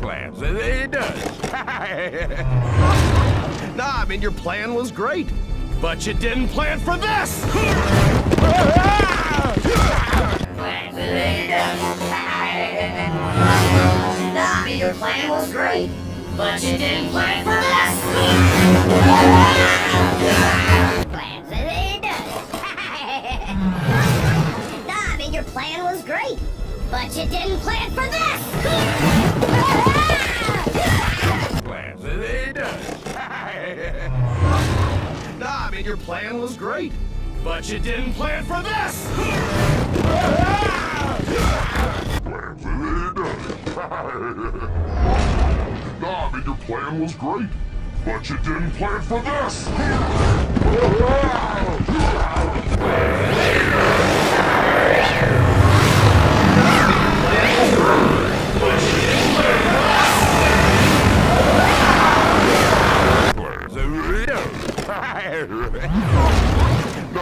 Plans. It does. Nah, I mean, your plan was great, but you didn't plan for this! Nah, I mean, your plan was great, but you didn't plan for this! Plans, it does. Nah, I mean, your plan was great, but you didn't plan for this! Plans. It does. Nah, I mean, your plan was great, but you didn't plan for this! Nah, I mean, your plan was great, but you didn't plan for this!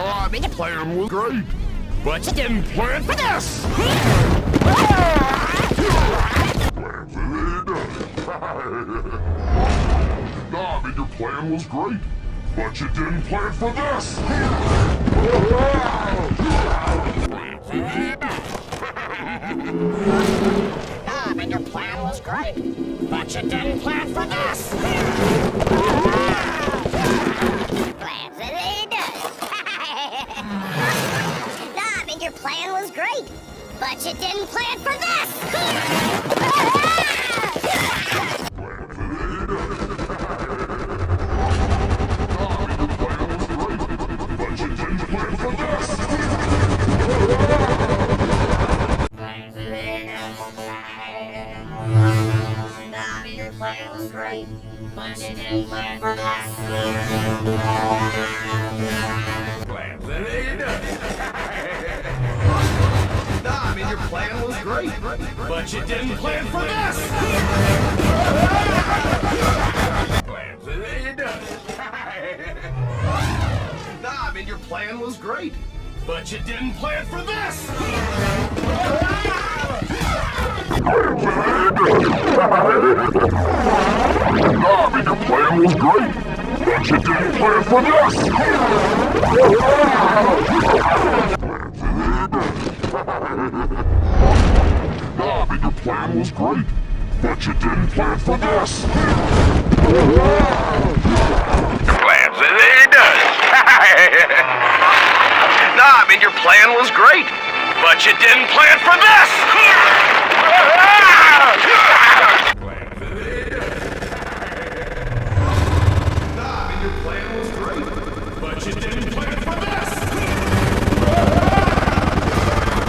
No, I mean, the plan was great, but you didn't plan for this! Nah, I mean, your plan was great, but you didn't plan for this! Nah, I mean, your plan was great, but you didn't plan for this! Plans, it does. Nah, I mean, your plan was great, but you didn't plan for this! Plan was great, but you didn't plan for this. Plans. It does. Nah, I mean, your plan was great, but you didn't plan for this! Plans. It does. Nah, I mean, your plan was great, but you didn't plan for this! Nah, I mean, your plan was great, but you didn't plan for this! Nah, I mean, your plan was great, but you didn't plan for this! Plans. It does. Nah, I mean, your plan was great, but you didn't plan for this! Nah, I mean, your plan was great, but you didn't plan for this!